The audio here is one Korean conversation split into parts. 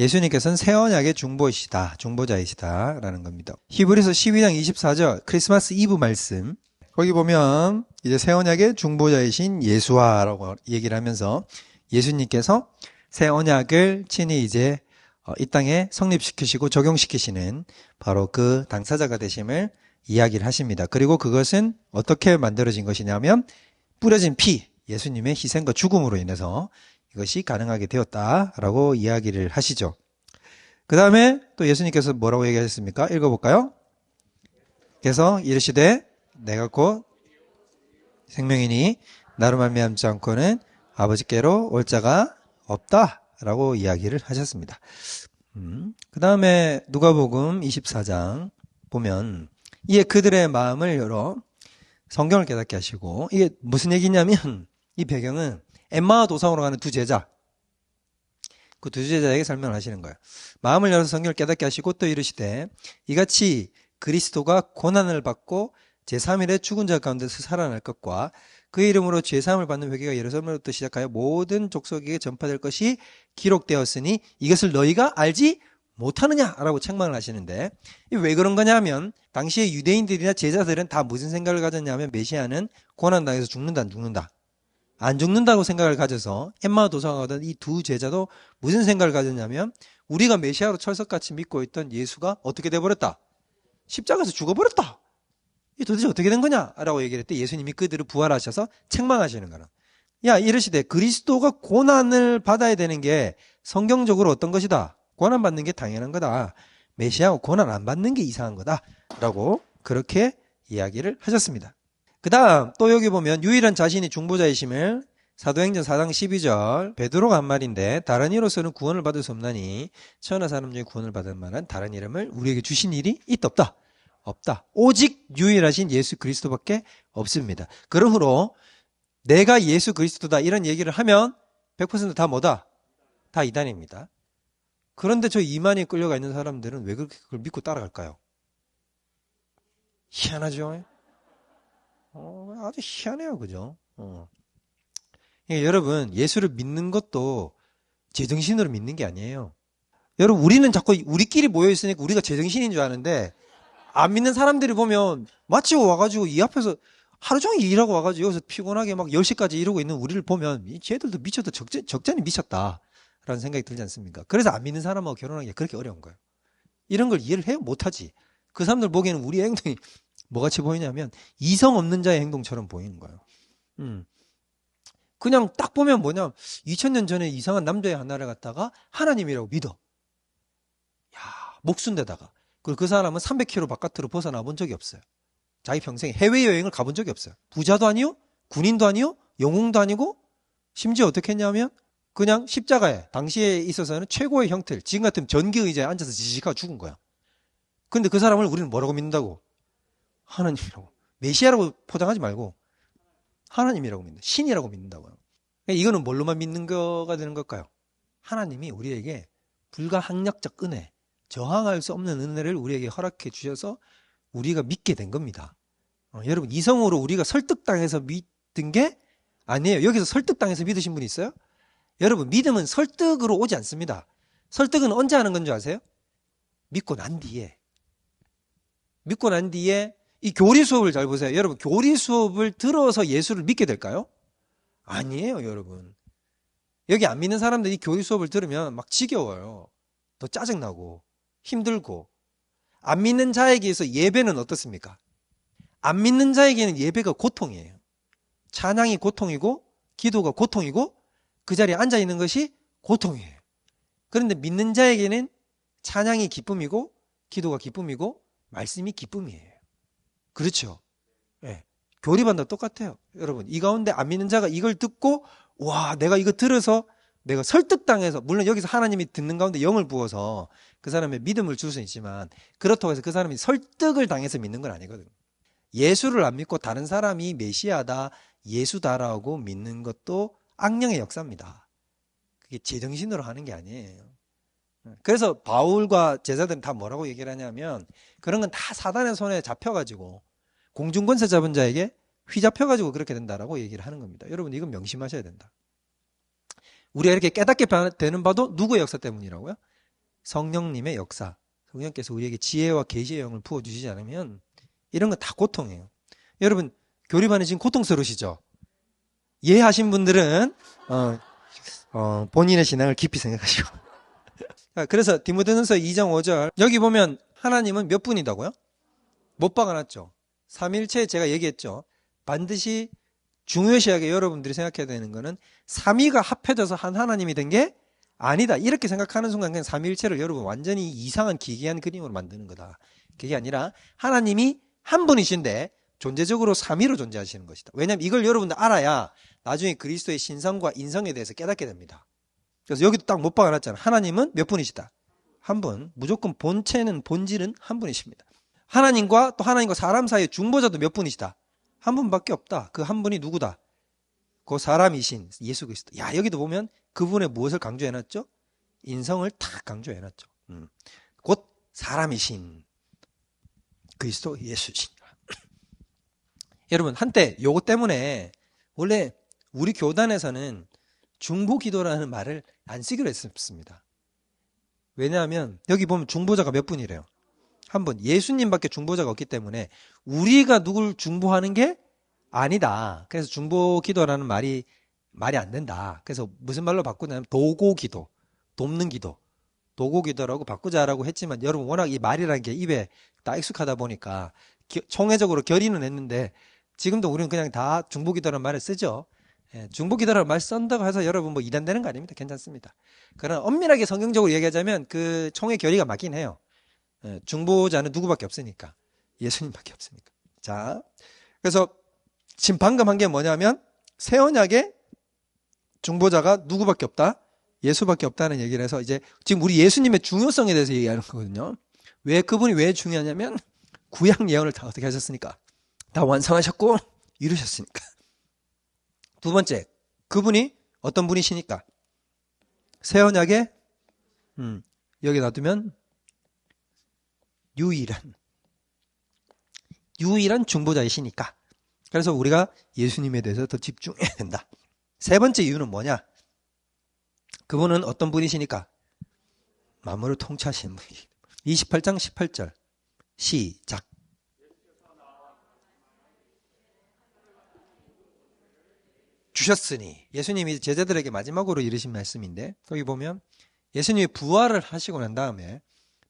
예수님께서는 새 언약의 중보자이시다라는 겁니다. 히브리서 12장 24절 크리스마스 이브 말씀 거기 보면 이제 새 언약의 중보자이신 예수와라고 얘기를 하면서 예수님께서 새 언약을 친히 이제 이 땅에 성립시키시고 적용시키시는 바로 그 당사자가 되심을 이야기를 하십니다. 그리고 그것은 어떻게 만들어진 것이냐면 뿌려진 피, 예수님의 희생과 죽음으로 인해서 이것이 가능하게 되었다라고 이야기를 하시죠. 그 다음에 또 예수님께서 뭐라고 얘기하셨습니까? 읽어볼까요? 그래서 이르시되 내가 곧 생명이니 나로 말미암지 않고는 아버지께로 올 자가 없다라고 이야기를 하셨습니다. 그 다음에 누가복음 24장 보면 이에 그들의 마음을 열어 성경을 깨닫게 하시고 이게 무슨 얘기냐면 이 배경은 엠마오 도상으로 가는 두 제자 그 두 제자에게 설명을 하시는 거예요. 마음을 열어서 성경을 깨닫게 하시고 또 이르시되 이같이 그리스도가 고난을 받고 제3일에 죽은 자 가운데서 살아날 것과 그의 이름으로 죄사함을 받는 회개가 예루살렘으로부터 시작하여 모든 족속에게 전파될 것이 기록되었으니 이것을 너희가 알지 못하느냐라고 책망을 하시는데 왜 그런 거냐면 당시에 유대인들이나 제자들은 다 무슨 생각을 가졌냐면 메시아는 고난당해서 죽는다 안 죽는다 안 죽는다고 생각을 가져서 엠마오 도상에 가던 이 두 제자도 무슨 생각을 가졌냐면 우리가 메시아로 철석같이 믿고 있던 예수가 어떻게 돼버렸다 십자가에서 죽어버렸다 이 도대체 어떻게 된 거냐 라고 얘기를 했더니 예수님이 그들을 부활하셔서 책망하시는 거라. 야 이르시되 그리스도가 고난을 받아야 되는 게 성경적으로 어떤 것이다 고난받는 게 당연한 거다 메시아가 고난 안 받는 게 이상한 거다 라고 그렇게 이야기를 하셨습니다. 그 다음 또 여기 보면 유일한 자신이 중보자이심을 사도행전 4장 12절 베드로가 한 말인데 다른 이로서는 구원을 받을 수 없나니 천하 사람 중에 구원을 받을 만한 다른 이름을 우리에게 주신 일이 있다 없다? 없다. 오직 유일하신 예수 그리스도밖에 없습니다. 그러므로 내가 예수 그리스도다 이런 얘기를 하면 100% 다 뭐다? 다 이단입니다. 그런데 저 이만희 끌려가 있는 사람들은 왜 그렇게 그걸 믿고 따라갈까요? 희한하죠? 아주 희한해요. 그죠? 그러니까 여러분 예수를 믿는 것도 제정신으로 믿는 게 아니에요. 여러분 우리는 자꾸 우리끼리 모여있으니까 우리가 제정신인 줄 아는데 안 믿는 사람들이 보면 마치고 와가지고 이 앞에서 하루 종일 일하고 와가지고 여기서 피곤하게 막 10시까지 이러고 있는 우리를 보면 쟤들도 미쳤다 적잖이 미쳤다라는 생각이 들지 않습니까? 그래서 안 믿는 사람하고 결혼하는 게 그렇게 어려운 거예요. 이런 걸 이해를 해요? 못하지. 그 사람들 보기에는 우리의 행동이 뭐같이 보이냐면 이성 없는 자의 행동처럼 보이는 거예요. 그냥 딱 보면 뭐냐 2000년 전에 이상한 남자의 하나를 갖다가 하나님이라고 믿어. 야 목순데다가 그리고 그 사람은 300km 바깥으로 벗어나 본 적이 없어요. 자기 평생에 해외여행을 가본 적이 없어요. 부자도 아니요 군인도 아니요 영웅도 아니고 심지어 어떻게 했냐면 그냥 십자가에 당시에 있어서는 최고의 형틀 지금 같으면 전기의자에 앉아서 지식하고 죽은 거야. 근데 그 사람을 우리는 뭐라고 믿는다고? 하나님이라고. 메시아라고 포장하지 말고 하나님이라고 믿는다. 신이라고 믿는다고요. 이거는 뭘로만 믿는 거가 되는 걸까요? 하나님이 우리에게 불가항력적 은혜 저항할 수 없는 은혜를 우리에게 허락해 주셔서 우리가 믿게 된 겁니다. 여러분 이성으로 우리가 설득당해서 믿은 게 아니에요. 여기서 설득당해서 믿으신 분 있어요? 여러분 믿음은 설득으로 오지 않습니다. 설득은 언제 하는 건 줄 아세요? 믿고 난 뒤에 이 교리 수업을 잘 보세요. 여러분 교리 수업을 들어서 예수를 믿게 될까요? 아니에요. 여러분 여기 안 믿는 사람들이 교리 수업을 들으면 막 지겨워요. 더 짜증나고 힘들고. 안 믿는 자에게서 예배는 어떻습니까? 안 믿는 자에게는 예배가 고통이에요. 찬양이 고통이고 기도가 고통이고 그 자리에 앉아있는 것이 고통이에요. 그런데 믿는 자에게는 찬양이 기쁨이고 기도가 기쁨이고 말씀이 기쁨이에요. 그렇죠? 네. 교리반도 똑같아요. 여러분 이 가운데 안 믿는 자가 이걸 듣고 와 내가 이거 들어서 내가 설득당해서 물론 여기서 하나님이 듣는 가운데 영을 부어서 그 사람의 믿음을 줄 수는 있지만 그렇다고 해서 그 사람이 설득을 당해서 믿는 건 아니거든요. 예수를 안 믿고 다른 사람이 메시아다 예수다라고 믿는 것도 악령의 역사입니다. 그게 제정신으로 하는 게 아니에요. 그래서 바울과 제자들은 다 뭐라고 얘기를 하냐면 그런 건 다 사단의 손에 잡혀가지고 공중권세 잡은 자에게 휘잡혀가지고 그렇게 된다라고 얘기를 하는 겁니다. 여러분 이건 명심하셔야 된다. 우리가 이렇게 깨닫게 되는 바도 누구의 역사 때문이라고요? 성령님의 역사, 성령께서 우리에게 지혜와 계시의 영을 부어주시지 않으면 이런 건 다 고통이에요. 여러분 교리반에 지금 고통스러우시죠? 이해하신 분들은 본인의 신앙을 깊이 생각하시고 그래서 디모데전서 2장 5절 여기 보면 하나님은 몇 분이다고요? 못 박아놨죠. 삼일체 제가 얘기했죠. 반드시 중요시하게 여러분들이 생각해야 되는 거는 삼위가 합해져서 한 하나님이 된 게 아니다. 이렇게 생각하는 순간 그냥 삼위일체를 여러분 완전히 이상한 기괴한 그림으로 만드는 거다. 그게 아니라 하나님이 한 분이신데 존재적으로 삼위로 존재하시는 것이다. 왜냐하면 이걸 여러분들 알아야 나중에 그리스도의 신성과 인성에 대해서 깨닫게 됩니다. 그래서 여기도 딱 못 박아놨잖아. 하나님은 몇 분이시다. 한 분. 무조건 본체는 본질은 한 분이십니다. 하나님과 또 하나님과 사람 사이의 중보자도 몇 분이시다. 한 분밖에 없다. 그 한 분이 누구다? 그 사람이신 예수 그리스도. 야, 여기도 보면 그분의 무엇을 강조해놨죠? 인성을 다 강조해놨죠. 곧 사람이신 그리스도 예수신. 여러분 한때 요거 때문에 원래 우리 교단에서는 중보기도라는 말을 안 쓰기로 했습니다. 왜냐하면 여기 보면 중보자가 몇 분이래요? 한 분. 예수님밖에 중보자가 없기 때문에 우리가 누굴 중보하는 게 아니다. 그래서 중보기도라는 말이 안 된다. 그래서 무슨 말로 바꾸냐면 도고기도, 돕는 기도, 도고기도라고 바꾸자라고 했지만 여러분 워낙 이 말이라는 게 입에 딱 익숙하다 보니까 총회적으로 결의는 했는데 지금도 우리는 그냥 다 중보기도라는 말을 쓰죠. 예, 중보기도라는 말 쓴다고 해서 여러분 뭐 이단되는 거 아닙니다. 괜찮습니다. 그러나 엄밀하게 성경적으로 얘기하자면 그 총회 결의가 맞긴 해요. 예, 중보자는 누구밖에 없으니까. 예수님밖에 없으니까. 자, 그래서 지금 방금 한 게 뭐냐면 새 언약에 중보자가 누구밖에 없다? 예수밖에 없다는 얘기를 해서 이제 지금 우리 예수님의 중요성에 대해서 얘기하는 거거든요. 왜 그분이 왜 중요하냐면 구약 예언을 다 어떻게 하셨으니까. 다 완성하셨고 이루셨으니까. 두 번째, 그분이 어떤 분이시니까? 새 언약에 여기 놔두면 유일한 중보자이시니까. 그래서 우리가 예수님에 대해서 더 집중해야 된다. 세 번째 이유는 뭐냐? 그분은 어떤 분이시니까? 만물을 통치하시는 분이. 28장 18절 시작. 주셨으니 예수님이 제자들에게 마지막으로 이르신 말씀인데 거기 보면 예수님이 부활을 하시고 난 다음에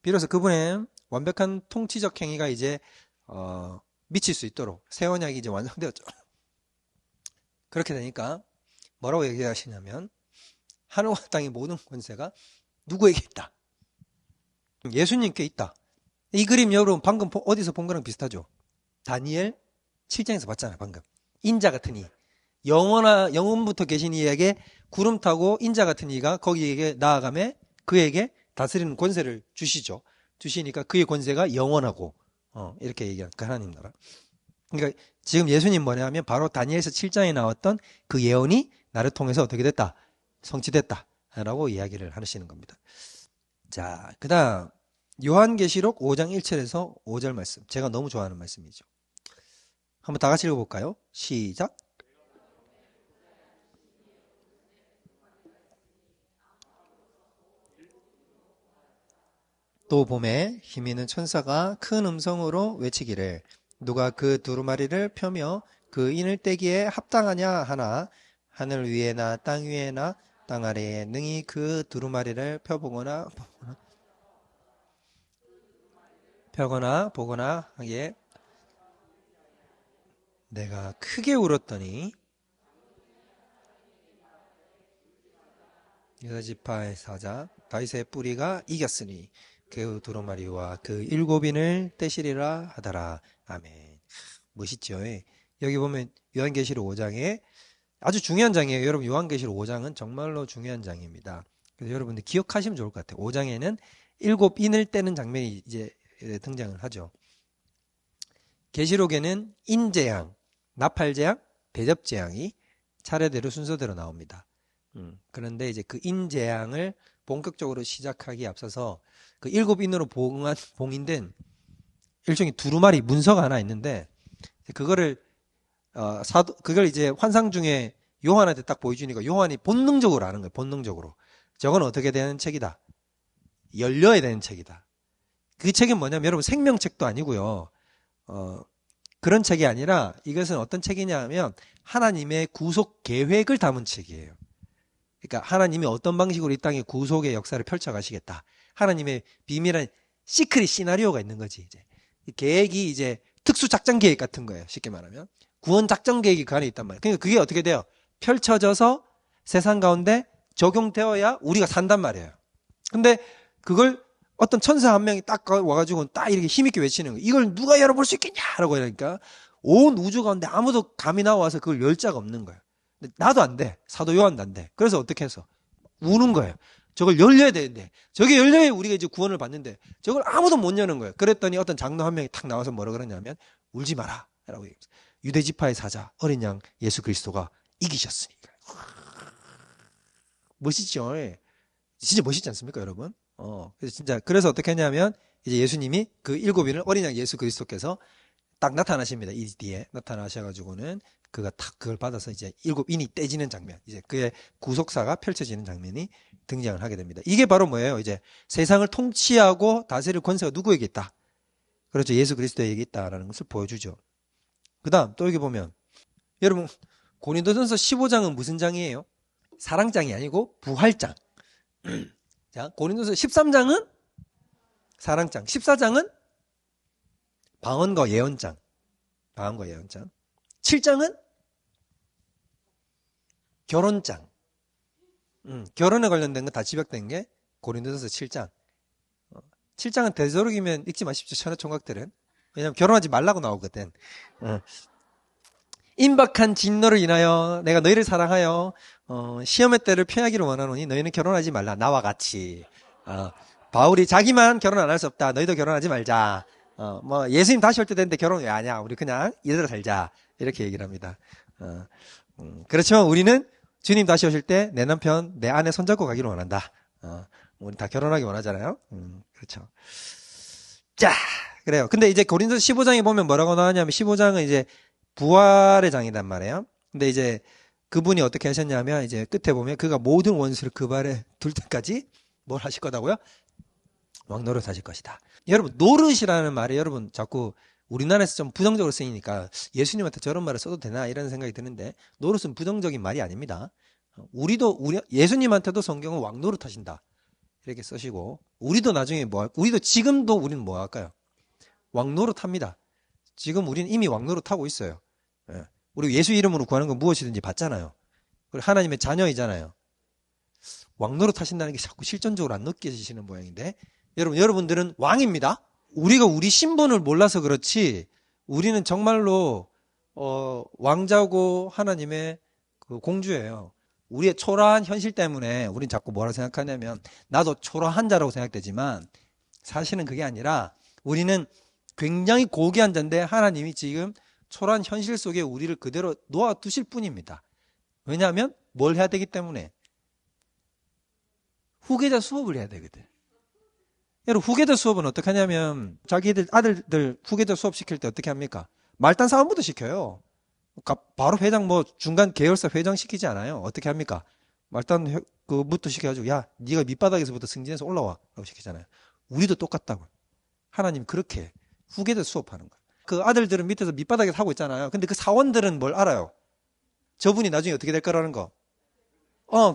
비로소 그분의 완벽한 통치적 행위가 이제 미칠 수 있도록 새 언약이 이제 완성되었죠. 그렇게 되니까 뭐라고 얘기하시냐면 하늘과 땅의 모든 권세가 누구에게 있다? 예수님께 있다. 이 그림 여러분 방금 어디서 본 거랑 비슷하죠? 다니엘 7장에서 봤잖아요. 방금 인자 같은 이 영원부터 계신 이에게 구름 타고 인자 같은 이가 거기에게 나아가며 그에게 다스리는 권세를 주시죠. 주시니까 그의 권세가 영원하고 이렇게 얘기하는 그 하나님 나라. 그러니까 지금 예수님 뭐냐면 바로 다니엘서 7장에 나왔던 그 예언이 나를 통해서 어떻게 됐다? 성취됐다 라고 이야기를 하시는 겁니다. 자, 그 다음 요한계시록 5장 1절에서 5절 말씀. 제가 너무 좋아하는 말씀이죠. 한번 다 같이 읽어볼까요? 시작. 또 봄에 힘 있는 천사가 큰 음성으로 외치기를 누가 그 두루마리를 펴며 그 인을 떼기에 합당하냐 하나 하늘 위에나 땅 위에나 땅 아래에 능히 그 두루마리를 펴보거나 보거나 하기에 내가 크게 울었더니 여지파의 사자 다윗의 뿌리가 이겼으니 그 두루마리와 그 7인을 떼시리라 하더라. 아멘. 멋있죠. 여기 보면 요한계시록 5장에 아주 중요한 장이에요. 여러분 요한계시록 5장은 정말로 중요한 장입니다. 그래서 여러분들 기억하시면 좋을 것 같아요. 5장에는 7인을 떼는 장면이 이제 등장을 하죠. 계시록에는 인재앙, 나팔재앙, 대접재앙이 차례대로 순서대로 나옵니다. 그런데 이제 그 인재앙을 본격적으로 시작하기에 앞서서 그 7인으로 봉인된 일종의 두루마리 문서가 하나 있는데 그걸 이제 환상 중에 요한한테 딱 보여주니까 요한이 본능적으로 아는 거예요. 본능적으로. 저건 어떻게 되는 책이다. 열려야 되는 책이다. 그 책은 뭐냐면 여러분 생명책도 아니고요. 그런 책이 아니라 이것은 어떤 책이냐면 하나님의 구속 계획을 담은 책이에요. 그러니까 하나님이 어떤 방식으로 이 땅에 구속의 역사를 펼쳐가시겠다. 하나님의 비밀한 시크릿 시나리오가 있는 거지. 이제 계획이 이제 특수작전 계획 같은 거예요. 쉽게 말하면 구원 작전 계획이 그 안에 있단 말이에요. 그러니까 그게 어떻게 돼요? 펼쳐져서 세상 가운데 적용되어야 우리가 산단 말이에요. 근데 그걸 어떤 천사 한 명이 딱 와가지고 딱 이렇게 힘있게 외치는 거예요. 이걸 누가 열어볼 수 있겠냐라고 하니까 온 우주 가운데 아무도 감이 나와서 그걸 열 자가 없는 거예요. 근데 나도 안 돼. 사도 요한도 안 돼. 그래서 어떻게 해서 우는 거예요. 저걸 열려야 되는데 저게 열려야 우리가 이제 구원을 받는데 저걸 아무도 못 여는 거예요. 그랬더니 어떤 장로 한 명이 탁 나와서 뭐라 그러냐면 울지 마라 라고 얘기했어요. 유대지파의 사자 어린 양 예수 그리스도가 이기셨으니까. 멋있죠. 진짜 멋있지 않습니까 여러분? 그래서 어떻게 했냐면 이제 예수님이 그 7인을 어린 양 예수 그리스도께서 딱 나타나십니다. 이 뒤에 나타나셔가지고는 그가 탁 그걸 받아서 이제 7인이 떼지는 장면, 이제 그의 구속사가 펼쳐지는 장면이 등장을 하게 됩니다. 이게 바로 뭐예요? 이제 세상을 통치하고 다스릴 권세가 누구에게 있다? 그렇죠. 예수 그리스도에게 있다라는 것을 보여주죠. 그 다음 또 여기 보면 여러분 고린도전서 15장은 무슨 장이에요? 사랑장이 아니고 부활장. 자, 고린도서 13장은 사랑장, 14장은 방언과 예언장, 방언과 예언장, 7장은 결혼장. 결혼에 관련된 거 다 집약된 게 고린도전서 7장. 7장은 되도록이면 읽지 마십시오. 천하총각들은. 왜냐하면 결혼하지 말라고 나오거든. 임박한 진노를 인하여 내가 너희를 사랑하여 시험의 때를 피하기를 원하노니 너희는 결혼하지 말라. 나와 같이. 바울이 자기만 결혼 안 할 수 없다. 너희도 결혼하지 말자. 뭐 예수님 다시 올 때 되는데 결혼 왜 하냐. 우리 그냥 이대로 살자. 이렇게 얘기를 합니다. 그렇지만 우리는 주님 다시 오실 때 내 남편, 내 아내 손잡고 가기를 원한다. 우리 다 결혼하기 원하잖아요. 그렇죠. 자, 그래요. 근데 이제 고린도서 15장에 보면 뭐라고 나왔냐면 15장은 이제 부활의 장이란 말이에요. 근데 이제 그분이 어떻게 하셨냐면 이제 끝에 보면 그가 모든 원수를 그 발에 둘 때까지 뭘 하실 거다고요? 왕노릇 하실 것이다. 여러분 노릇이라는 말이 여러분 자꾸 우리나라에서 좀 부정적으로 쓰이니까 예수님한테 저런 말을 써도 되나 이런 생각이 드는데 노릇은 부정적인 말이 아닙니다. 예수님한테도 성경은 왕노릇 하신다 이렇게 쓰시고 우리도 나중에 우리도 지금도 우리는 뭐 할까요? 왕노릇 합니다. 지금 우리는 이미 왕노릇 하고 있어요. 우리 예수 이름으로 구하는 건 무엇이든지 받잖아요. 그리고 하나님의 자녀이잖아요. 왕노릇 하신다는 게 자꾸 실전적으로 안 느껴지시는 모양인데 여러분들은 왕입니다. 우리가 우리 신분을 몰라서 그렇지 우리는 정말로 왕자고 하나님의 그 공주예요. 우리의 초라한 현실 때문에 우린 자꾸 뭐라고 생각하냐면 나도 초라한 자라고 생각되지만 사실은 그게 아니라 우리는 굉장히 고귀한 자인데 하나님이 지금 초라한 현실 속에 우리를 그대로 놓아두실 뿐입니다. 왜냐하면 뭘 해야 되기 때문에 후계자 수업을 해야 되거든. 여러분 후계자 수업은 어떻게 하냐면 자기들 아들들 후계자 수업 시킬 때 어떻게 합니까? 말단 싸움부터 시켜요. 바로 회장 중간 계열사 회장 시키지 않아요. 어떻게 합니까? 말단 그부터 시켜가지고 야 네가 밑바닥에서부터 승진해서 올라와 라고 시키잖아요. 우리도 똑같다고. 하나님 그렇게 후계자 수업하는 거예요. 그 아들들은 밑에서 밑바닥에서 하고 있잖아요. 근데 그 사원들은 뭘 알아요? 저분이 나중에 어떻게 될 거라는 거.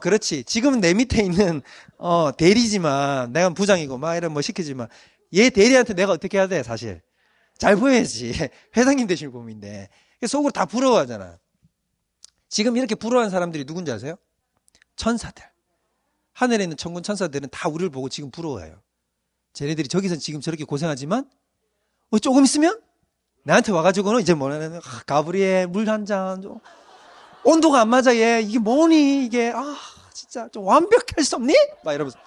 그렇지. 지금은 내 밑에 있는, 대리지만, 내가 부장이고, 막 이런 시키지만, 얘 대리한테 내가 어떻게 해야 돼, 사실. 잘 보여야지. 회장님 되실 분인데. 속으로 다 부러워하잖아. 지금 이렇게 부러워하는 사람들이 누군지 아세요? 천사들. 하늘에 있는 천군 천사들은 다 우리를 보고 지금 부러워해요. 쟤네들이 저기서 지금 저렇게 고생하지만, 조금 있으면, 나한테 와가지고는 이제 뭐냐면, 가브리엘, 물 한 잔, 온도가 안 맞아, 얘. 이게 뭐니, 이게. 진짜 좀 완벽할 수 없니? 막 이러면서.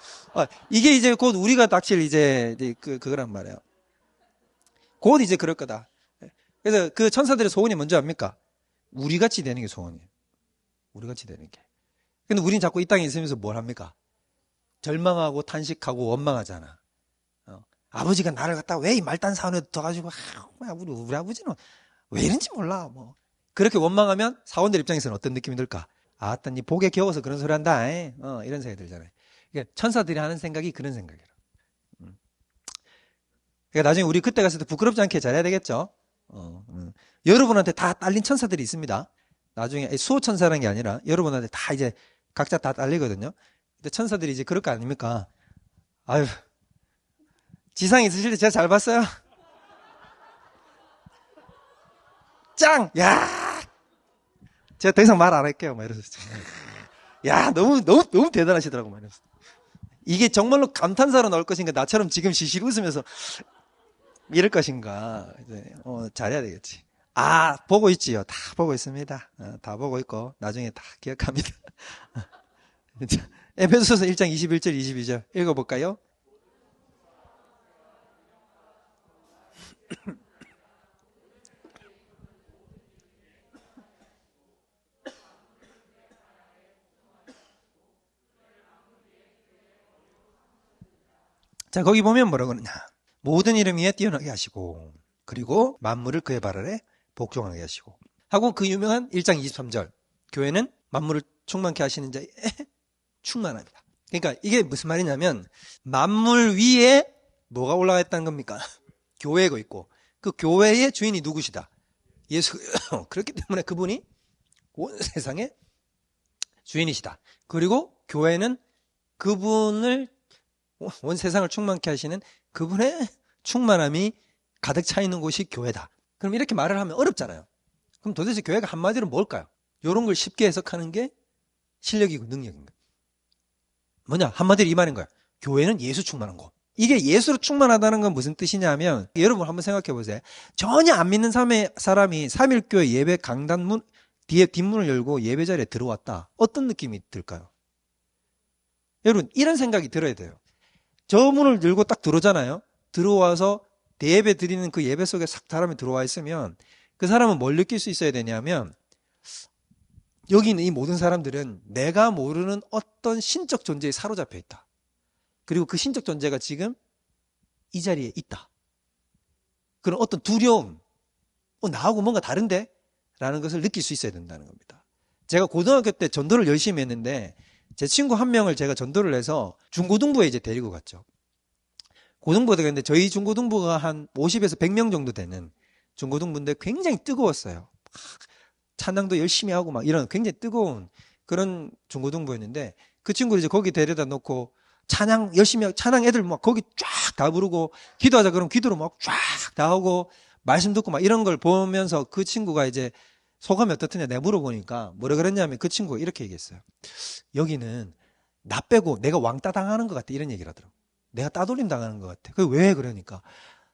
이게 이제 곧 우리가 닥칠 이제 그거란 말이에요. 곧 이제 그럴 거다. 그래서 그 천사들의 소원이 뭔지 압니까? 우리 같이 되는 게 소원이에요. 우리 같이 되는 게. 근데 우린 자꾸 이 땅에 있으면서 뭘 합니까? 절망하고 탄식하고 원망하잖아. 아버지가 나를 갖다 왜 이 말단 사원에 둬가지고, 우리 아버지는 왜 이런지 몰라, 뭐. 그렇게 원망하면 사원들 입장에서는 어떤 느낌이 들까? 아따, 니 복에 겨워서 그런 소리 한다. 이런 생각이 들잖아요. 그러니까 천사들이 하는 생각이 그런 생각이에요. 그러니까 나중에 우리 그때 갔을 때 부끄럽지 않게 잘해야 되겠죠. 여러분한테 다 딸린 천사들이 있습니다. 나중에 수호 천사라는 게 아니라 여러분한테 다 이제 각자 다 딸리거든요. 근데 천사들이 이제 그럴 거 아닙니까? 아유, 지상에 있으실 때 제가 잘 봤어요. 짱! 야! 제가 더 이상 말 안 할게요. 막 이러면서. 야, 너무 대단하시더라고. 막 이러면서. 이게 정말로 감탄사로 나올 것인가, 나처럼 지금 시실 웃으면서 이럴 것인가. 이제, 잘해야 되겠지. 아, 보고 있지요. 다 보고 있습니다. 다 보고 있고, 나중에 다 기억합니다. 에베소서 1장 21절, 22절 읽어볼까요? 자, 거기 보면 뭐라고 하느냐. 모든 이름 위에 뛰어나게 하시고, 그리고 만물을 그의 발 아래 복종하게 하시고. 하고 그 유명한 1장 23절. 교회는 만물을 충만케 하시는 자에 충만합니다. 그러니까 이게 무슨 말이냐면, 만물 위에 뭐가 올라가 있다는 겁니까? 교회가 있고, 그 교회의 주인이 누구시다? 예수. 그렇기 때문에 그분이 온 세상의 주인이시다. 그리고 교회는 그분을 온 세상을 충만케 하시는 그분의 충만함이 가득 차 있는 곳이 교회다. 그럼 이렇게 말을 하면 어렵잖아요. 그럼 도대체 교회가 한마디로 뭘까요? 이런 걸 쉽게 해석하는 게 실력이고 능력인 거예요. 뭐냐? 한마디로 이 말인 거야. 교회는 예수 충만한 곳. 이게 예수로 충만하다는 건 무슨 뜻이냐면, 여러분 한번 생각해 보세요. 전혀 안 믿는 사람이 3일교회 예배 강단문 뒤에 뒷문을 열고 예배 자리에 들어왔다. 어떤 느낌이 들까요? 여러분 이런 생각이 들어야 돼요. 저 문을 열고 딱 들어오잖아요. 들어와서 대예배 드리는 그 예배 속에 싹 사람이 들어와 있으면 그 사람은 뭘 느낄 수 있어야 되냐면, 여기 있는 이 모든 사람들은 내가 모르는 어떤 신적 존재에 사로잡혀 있다. 그리고 그 신적 존재가 지금 이 자리에 있다. 그런 어떤 두려움, 나하고 뭔가 다른데? 라는 것을 느낄 수 있어야 된다는 겁니다. 제가 고등학교 때 전도를 열심히 했는데 제 친구 한 명을 제가 전도를 해서 중고등부에 이제 데리고 갔죠. 고등부에 갔는데 저희 중고등부가 한 50에서 100명 정도 되는 중고등부인데 굉장히 뜨거웠어요. 찬양도 열심히 하고 막 이런 굉장히 뜨거운 그런 중고등부였는데, 그 친구를 이제 거기 데려다 놓고 찬양 열심히 하고, 찬양 애들 막 거기 쫙 다 부르고, 기도하자 그러면 기도로 막 쫙 다 하고, 말씀 듣고 막 이런 걸 보면서 그 친구가 이제 소감이 어떻더냐 내가 물어보니까 뭐라 그랬냐면, 그 친구가 이렇게 얘기했어요. 여기는 나 빼고 내가 왕따 당하는 것 같아, 이런 얘기를 하더라고. 내가 따돌림 당하는 것 같아. 그게 왜 그러니까,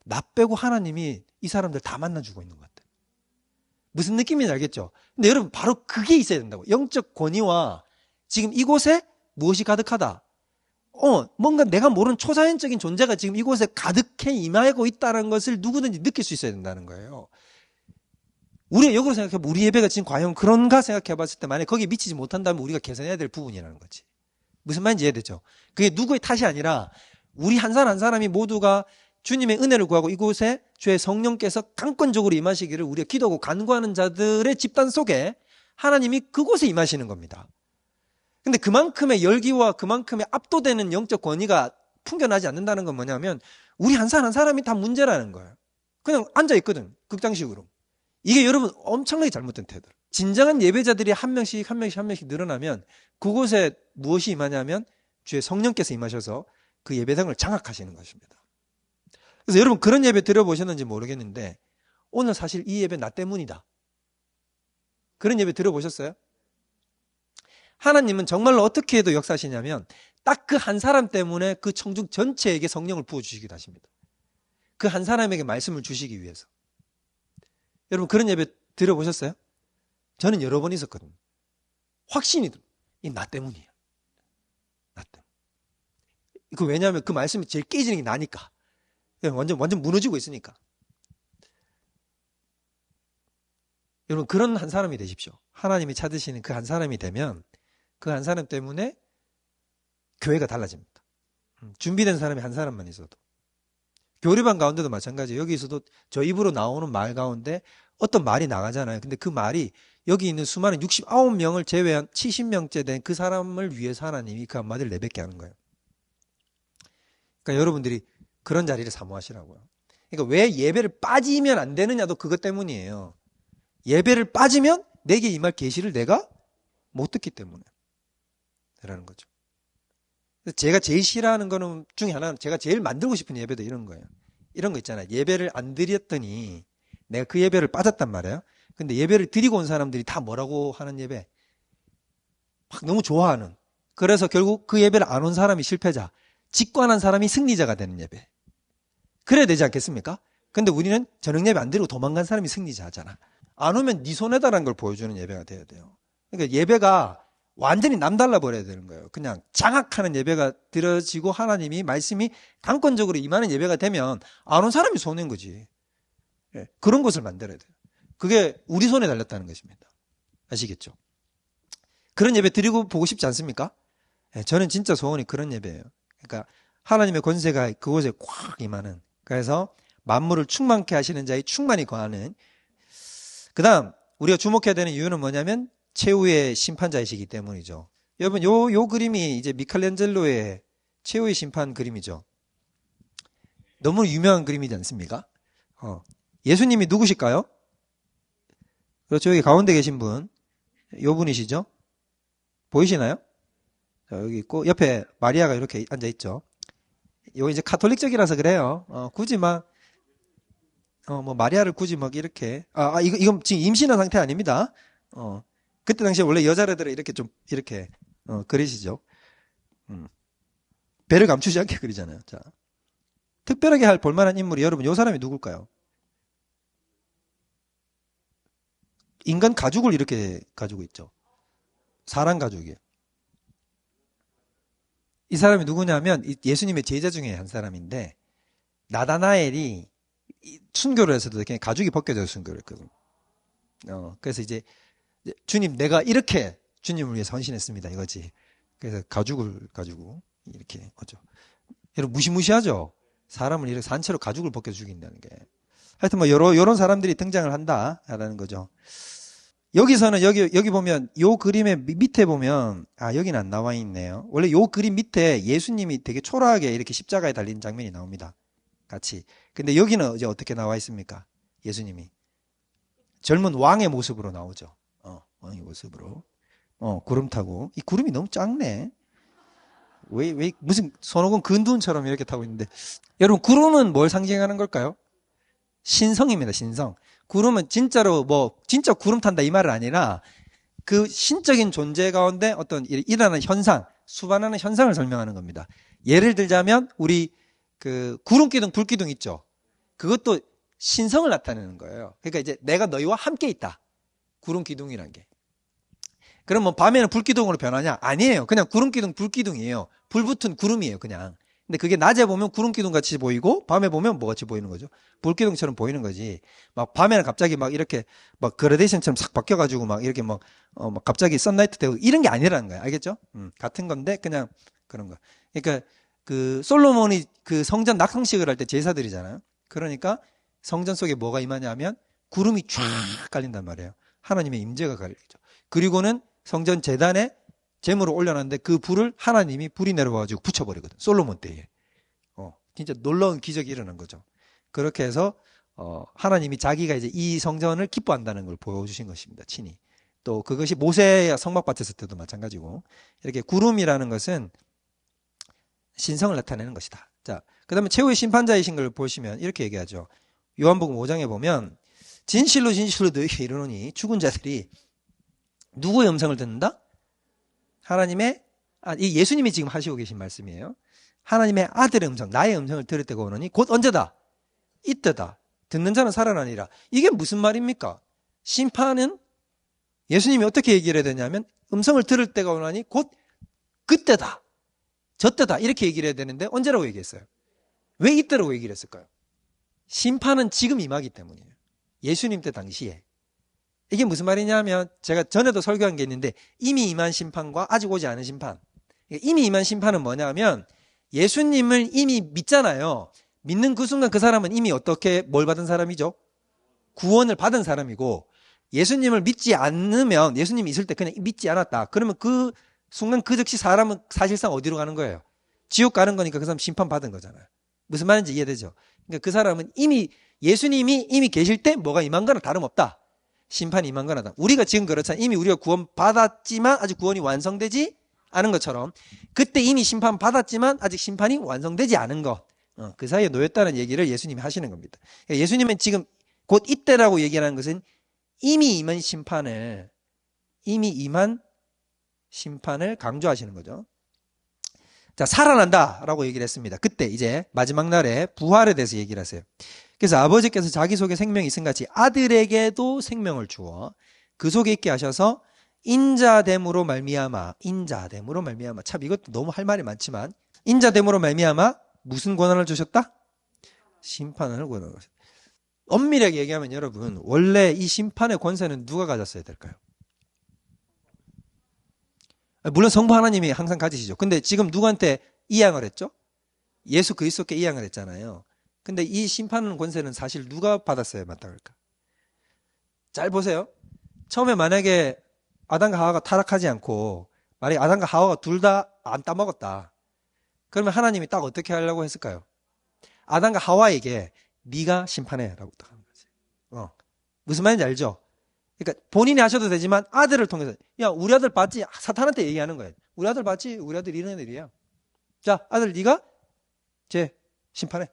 나 빼고 하나님이 이 사람들 다 만나주고 있는 것 같아. 무슨 느낌인지 알겠죠? 근데 여러분 바로 그게 있어야 된다고. 영적 권위와 지금 이곳에 무엇이 가득하다. 뭔가 내가 모르는 초자연적인 존재가 지금 이곳에 가득해 임하고 있다는 것을 누구든지 느낄 수 있어야 된다는 거예요. 우리가 역으로 생각해보면 우리 예배가 지금 과연 그런가 생각해 봤을 때, 만약에 거기에 미치지 못한다면 우리가 개선해야 될 부분이라는 거지. 무슨 말인지 이해되죠? 그게 누구의 탓이 아니라 우리 한 사람 한 사람이 모두가 주님의 은혜를 구하고 이곳에 주의 성령께서 강권적으로 임하시기를 우리가 기도하고 간구하는 자들의 집단 속에 하나님이 그곳에 임하시는 겁니다. 근데 그만큼의 열기와 그만큼의 압도되는 영적 권위가 풍겨나지 않는다는 건 뭐냐면, 우리 한 사람 한 사람이 다 문제라는 거예요. 그냥 앉아있거든, 극장식으로. 이게 여러분 엄청나게 잘못된 태도. 진정한 예배자들이 한 명씩 한 명씩 한 명씩 늘어나면 그곳에 무엇이 임하냐면 주의 성령께서 임하셔서 그 예배당을 장악하시는 것입니다. 그래서 여러분 그런 예배 들어보셨는지 모르겠는데, 오늘 사실 이 예배 나 때문이다. 그런 예배 들어보셨어요? 하나님은 정말로 어떻게 해도 역사하시냐면 딱 그 한 사람 때문에 그 청중 전체에게 성령을 부어주시기도 하십니다. 그 한 사람에게 말씀을 주시기 위해서. 여러분 그런 예배 들어보셨어요? 저는 여러 번 있었거든요. 확신이 들어요. 이 나 때문이에요. 나 때문에. 왜냐하면 그 말씀이 제일 깨지는 게 나니까. 완전 무너지고 있으니까. 여러분 그런 한 사람이 되십시오. 하나님이 찾으시는 그 한 사람이 되면 그 한 사람 때문에 교회가 달라집니다. 준비된 사람이 한 사람만 있어도. 교리반 가운데도 마찬가지예요. 여기서도 저 입으로 나오는 말 가운데 어떤 말이 나가잖아요. 근데 그 말이 여기 있는 수많은 69명을 제외한 70명째 된 그 사람을 위해서 하나님이 그 한마디를 내뱉게 하는 거예요. 그러니까 여러분들이 그런 자리를 사모하시라고요. 그러니까 왜 예배를 빠지면 안 되느냐도 그것 때문이에요. 예배를 빠지면 내게 임할 계시를 내가 못 듣기 때문에 라는 거죠. 제가 제일 싫어하는 거는 중에 하나는 제가 제일 만들고 싶은 예배도 이런 거예요. 이런 거 있잖아요. 예배를 안 드렸더니 내가 그 예배를 빠졌단 말이에요. 근데 예배를 드리고 온 사람들이 다 뭐라고 하는 예배? 막 너무 좋아하는. 그래서 결국 그 예배를 안 온 사람이 실패자, 직관한 사람이 승리자가 되는 예배. 그래야 되지 않겠습니까? 근데 우리는 저녁 예배 안 드리고 도망간 사람이 승리자잖아. 안 오면 네 손해다라는 걸 보여주는 예배가 돼야 돼요. 그러니까 예배가 완전히 남달라 버려야 되는 거예요. 그냥 장악하는 예배가 드려지고 하나님이 말씀이 강권적으로 임하는 예배가 되면 안 온 사람이 손해인 거지. 예, 그런 것을 만들어야 돼요. 그게 우리 손에 달렸다는 것입니다. 아시겠죠? 그런 예배 드리고 보고 싶지 않습니까? 예, 저는 진짜 소원이 그런 예배예요. 그러니까 하나님의 권세가 그곳에 꽉 임하는, 그래서 만물을 충만케 하시는 자의 충만히 거하는. 그 다음 우리가 주목해야 되는 이유는 뭐냐면 최후의 심판자이시기 때문이죠. 여러분 요 그림이 이제 미켈란젤로의 최후의 심판 그림이죠. 너무 유명한 그림이지 않습니까? 예수님이 누구실까요? 그렇죠. 여기 가운데 계신 분, 요 분이시죠? 보이시나요? 자, 여기 있고 옆에 마리아가 이렇게 앉아 있죠. 이거 이제 카톨릭적이라서 그래요. 굳이 막 뭐 마리아를 굳이 막 이렇게 이건 지금 임신한 상태 아닙니다. 그때 당시에 원래 여자애들을 이렇게 좀 이렇게 그리시죠. 배를 감추지 않게 그리잖아요. 자, 특별하게 할 볼만한 인물이 여러분 요 사람이 누굴까요? 인간 가죽을 이렇게 가지고 있죠. 사람 가죽이에요. 이 사람이 누구냐면 예수님의 제자 중에 한 사람인데 나다나엘이 순교를 해서도 그냥 가죽이 벗겨져서 순교를 했거든요. 그래서 이제 주님 내가 이렇게 주님을 위해서 헌신했습니다 이거지. 그래서 가죽을 가지고 이렇게 하죠. 여러분 무시무시하죠. 사람을 이렇게 산채로 가죽을 벗겨 죽인다는 게. 하여튼 뭐 요런 사람들이 등장을 한다라는 거죠. 여기서는 여기 보면 요 그림의 밑에 보면 여기는 안 나와 있네요. 원래 요 그림 밑에 예수님이 되게 초라하게 이렇게 십자가에 달린 장면이 나옵니다. 같이. 근데 여기는 이제 어떻게 나와 있습니까? 예수님이 젊은 왕의 모습으로 나오죠. 왕의 모습으로. 구름 타고. 이 구름이 너무 작네. 왜 무슨 손오공 근두운처럼 이렇게 타고 있는데. 여러분 구름은 뭘 상징하는 걸까요? 신성입니다. 신성. 구름은 진짜로 진짜 구름 탄다 이 말은 아니라 그 신적인 존재 가운데 어떤 일어나는 현상, 수반하는 현상을 설명하는 겁니다. 예를 들자면 우리 그 구름기둥, 불기둥 있죠. 그것도 신성을 나타내는 거예요. 그러니까 이제 내가 너희와 함께 있다. 구름기둥이란 게. 그럼 뭐 밤에는 불기둥으로 변하냐? 아니에요. 그냥 구름기둥, 불기둥이에요. 불 붙은 구름이에요, 그냥. 근데 그게 낮에 보면 구름기둥 같이 보이고 밤에 보면 뭐 같이 보이는 거죠? 불기둥처럼 보이는 거지. 막 밤에는 갑자기 막 이렇게 막 그라데이션처럼 싹 바뀌어가지고 막 이렇게 막 갑자기 선라이트 되고 이런 게 아니라는 거야. 알겠죠? 같은 건데 그냥 그런 거. 그러니까 그 솔로몬이 그 성전 낙성식을 할 때 제사드리잖아요. 그러니까 성전 속에 뭐가 임하냐면 구름이 쫙 깔린단 말이에요. 하나님의 임재가 깔리죠. 그리고는 성전 제단에 제물을 올려놨는데 그 불을 하나님이 불이 내려와가지고 붙여버리거든. 솔로몬 때에. 진짜 놀라운 기적이 일어난 거죠. 그렇게 해서 하나님이 자기가 이제 이 성전을 기뻐한다는 걸 보여주신 것입니다. 친히. 또 그것이 모세 성막 받쳤을 때도 마찬가지고 이렇게 구름이라는 것은 신성을 나타내는 것이다. 자, 그 다음에 최후의 심판자이신 걸 보시면 이렇게 얘기하죠. 요한복음 5장에 보면 진실로 진실로 너희에게 이르노니 죽은 자들이 누구의 음성을 듣는다? 하나님의 이 예수님이 지금 하시고 계신 말씀이에요. 하나님의 아들의 음성, 나의 음성을 들을 때가 오노니 곧 언제다? 이때다. 듣는 자는 살아나니라. 이게 무슨 말입니까? 심판은 예수님이 어떻게 얘기를 해야 되냐면 음성을 들을 때가 오나니 곧 그때다. 저때다. 이렇게 얘기를 해야 되는데 언제라고 얘기했어요? 왜 이때라고 얘기를 했을까요? 심판은 지금 임하기 때문이에요. 예수님 때 당시에. 이게 무슨 말이냐면 제가 전에도 설교한 게 있는데 이미 임한 심판과 아직 오지 않은 심판. 이미 임한 심판은 뭐냐면 예수님을 이미 믿잖아요. 믿는 그 순간 그 사람은 이미 어떻게 뭘 받은 사람이죠? 구원을 받은 사람이고 예수님을 믿지 않으면 예수님이 있을 때 그냥 믿지 않았다. 그러면 그 순간 그 즉시 사람은 사실상 어디로 가는 거예요? 지옥 가는 거니까 그 사람 심판 받은 거잖아요. 무슨 말인지 이해되죠? 그러니까 그 사람은 예수님이 이미 계실 때 뭐가 임한 거나 다름없다. 심판이 임한 거나 다름없다. 우리가 지금 그렇잖아요. 이미 우리가 구원 받았지만 아직 구원이 완성되지 않은 것처럼 그때 이미 심판 받았지만 아직 심판이 완성되지 않은 것. 그 사이에 놓였다는 얘기를 예수님이 하시는 겁니다. 그러니까 예수님은 지금 곧 이때라고 얘기하는 것은 이미 임한 심판을 강조하시는 거죠. 자, 살아난다라고 얘기를 했습니다. 그때 이제 마지막 날에 부활에 대해서 얘기를 하세요. 그래서 아버지께서 자기 속에 생명이 있은 같이 아들에게도 생명을 주어 그 속에 있게 하셔서 인자됨으로 말미암아 참 이것도 너무 할 말이 많지만 인자됨으로 말미암아 무슨 권한을 주셨다? 심판을 권한을 주셨다. 엄밀하게 얘기하면 여러분 원래 이 심판의 권세는 누가 가졌어야 될까요? 물론 성부 하나님이 항상 가지시죠. 근데 지금 누구한테 이양을 했죠? 예수 그리스도께 이양을 했잖아요. 근데 이 심판 권세는 사실 누가 받았어야 마땅할까? 잘 보세요. 처음에 만약에 아담과 하와가 타락하지 않고 만약에 아담과 하와가 둘 다 안 따먹었다. 그러면 하나님이 딱 어떻게 하려고 했을까요? 아담과 하와에게 네가 심판해 라고 딱 하는 거지. 무슨 말인지 알죠? 그러니까 본인이 하셔도 되지만 아들을 통해서 야 우리 아들 봤지? 사탄한테 얘기하는 거예요. 우리 아들 봤지? 우리 아들 이런 애들이야. 자 아들 네가 제 심판해.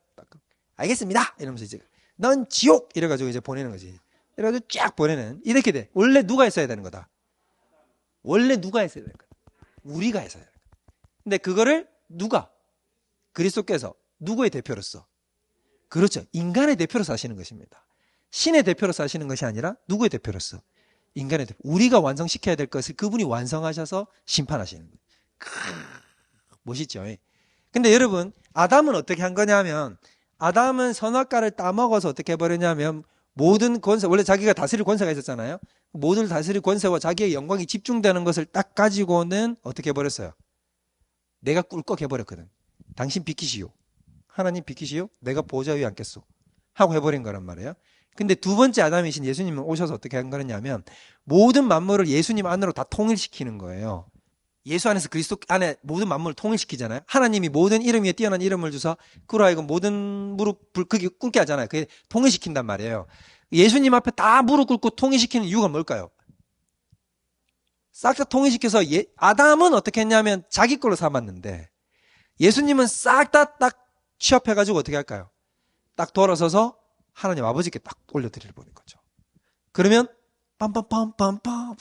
알겠습니다. 이러면서 이제 넌 지옥 이래가지고 이제 보내는 거지. 이래가지고 쫙 보내는 이렇게 돼. 원래 누가 했어야 되는 거다. 원래 누가 했어야 되는 거다. 우리가 했어야 되는 거다. 근데 그거를 누가? 그리스도께서 누구의 대표로서? 그렇죠. 인간의 대표로서 하시는 것입니다. 신의 대표로서 하시는 것이 아니라 누구의 대표로서? 인간의 대표. 우리가 완성시켜야 될 것을 그분이 완성하셔서 심판하시는 거예요. 멋있죠? 근데 여러분 아담은 어떻게 한 거냐면 아담은 선악과를 따먹어서 어떻게 해버렸냐면 모든 권세, 원래 자기가 다스릴 권세가 있었잖아요. 모든 다스릴 권세와 자기의 영광이 집중되는 것을 딱 가지고는 어떻게 해버렸어요? 내가 꿀꺽 해버렸거든. 당신 비키시오. 하나님 비키시오. 내가 보좌 위에 앉겠소. 하고 해버린 거란 말이에요. 근데 두 번째 아담이신 예수님은 오셔서 어떻게 한 거냐면 모든 만물을 예수님 안으로 다 통일시키는 거예요. 예수 안에서 그리스도 안에 모든 만물을 통일시키잖아요. 하나님이 모든 이름 위에 뛰어난 이름을 주사 그로 하여금 모든 무릎을 그게 꿇게 하잖아요. 그게 통일시킨단 말이에요. 예수님 앞에 다 무릎 꿇고 통일시키는 이유가 뭘까요? 싹 다 통일시켜서 아담은 어떻게 했냐면 자기 걸로 삼았는데 예수님은 싹 다 딱 취합해가지고 어떻게 할까요? 딱 돌아서서 하나님 아버지께 딱 올려드리는 거죠. 그러면 빰빰빰빰빰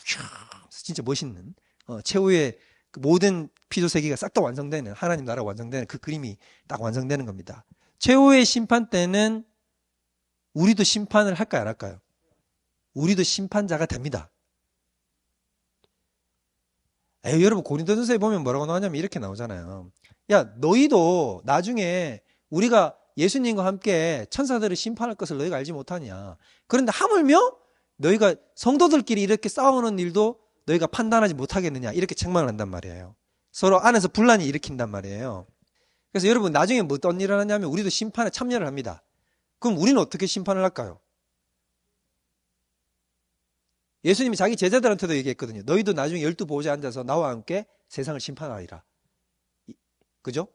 진짜 멋있는 최후의 그 모든 피조세계가 싹 다 완성되는 하나님 나라가 완성되는 그 그림이 딱 완성되는 겁니다. 최후의 심판 때는 우리도 심판을 할까요 안 할까요? 우리도 심판자가 됩니다. 여러분 고린도전서에 보면 뭐라고 나오냐면 이렇게 나오잖아요. 야 너희도 나중에 우리가 예수님과 함께 천사들을 심판할 것을 너희가 알지 못하냐. 그런데 하물며 너희가 성도들끼리 이렇게 싸우는 일도 너희가 판단하지 못하겠느냐 이렇게 책망을 한단 말이에요. 서로 안에서 분란이 일으킨단 말이에요. 그래서 여러분 나중에 뭐 어떤 일을 하냐면 우리도 심판에 참여를 합니다. 그럼 우리는 어떻게 심판을 할까요? 예수님이 자기 제자들한테도 얘기했거든요. 너희도 나중에 12보좌에 앉아서 나와 함께 세상을 심판하리라. 그죠?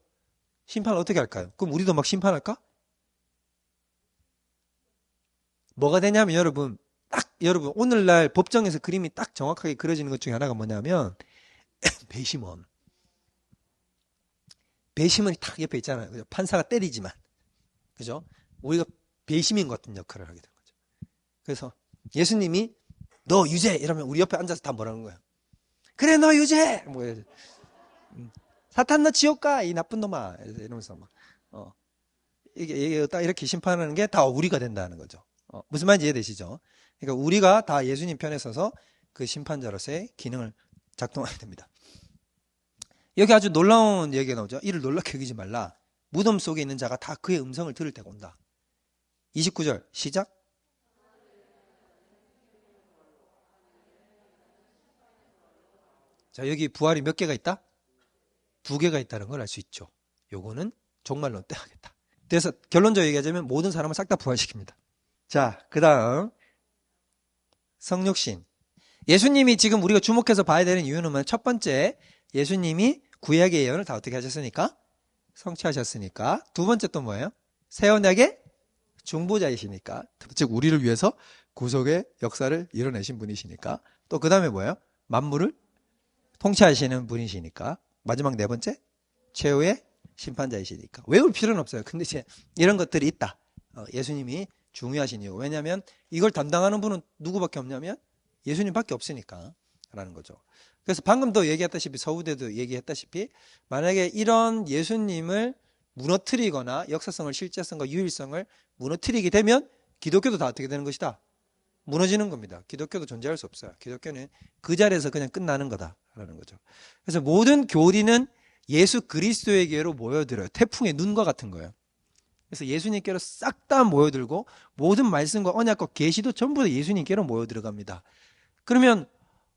심판을 어떻게 할까요? 그럼 우리도 막 심판할까? 뭐가 되냐면 여러분 오늘날 법정에서 그림이 딱 정확하게 그려지는 것 중에 하나가 뭐냐면 배심원이 딱 옆에 있잖아요. 그죠? 판사가 때리지만 그죠? 우리가 배심인 같은 역할을 하게 되는 거죠. 그래서 예수님이 너 유죄 이러면 우리 옆에 앉아서 다 뭐라는 거야? 그래 너 유죄 뭐 사탄 너 지옥 가 이 나쁜 놈아 이러면서 막 이게 딱 이렇게 심판하는 게 다 우리가 된다는 거죠. 무슨 말인지 이해되시죠? 그러니까 우리가 다 예수님 편에 서서 그 심판자로서의 기능을 작동하게 됩니다. 여기 아주 놀라운 얘기가 나오죠. 이를 놀랍게 여기지 말라. 무덤 속에 있는 자가 다 그의 음성을 들을 때가 온다. 29절 시작. 자 여기 부활이 몇 개가 있다? 2개가 있다는 걸 알 수 있죠. 요거는 종말론 때 하겠다. 그래서 결론적으로 얘기하자면 모든 사람을 싹 다 부활시킵니다. 자, 그 다음 성육신. 예수님이 지금 우리가 주목해서 봐야 되는 이유는 첫 번째, 예수님이 구약의 예언을 다 어떻게 하셨으니까? 성취하셨으니까. 두 번째 또 뭐예요? 새 언약의 중보자이시니까. 즉 우리를 위해서 구속의 역사를 이뤄내신 분이시니까. 또 그 다음에 뭐예요? 만물을 통치하시는 분이시니까. 마지막 네 번째, 최후의 심판자이시니까. 외울 필요는 없어요. 근데 이제 이런 것들이 있다. 예수님이 중요하신 이유. 왜냐하면 이걸 담당하는 분은 누구밖에 없냐면 예수님밖에 없으니까 라는 거죠. 그래서 방금도 얘기했다시피, 서우대도 얘기했다시피, 만약에 이런 예수님을 무너뜨리거나 역사성을, 실제성과 유일성을 무너뜨리게 되면 기독교도 다 어떻게 되는 것이다? 무너지는 겁니다. 기독교도 존재할 수 없어요. 기독교는 그 자리에서 그냥 끝나는 거다라는 거죠. 그래서 모든 교리는 예수 그리스도에게로 모여들어요. 태풍의 눈과 같은 거예요. 그래서 예수님께로 싹 다 모여들고 모든 말씀과 언약과 계시도 전부 다 예수님께로 모여들어갑니다. 그러면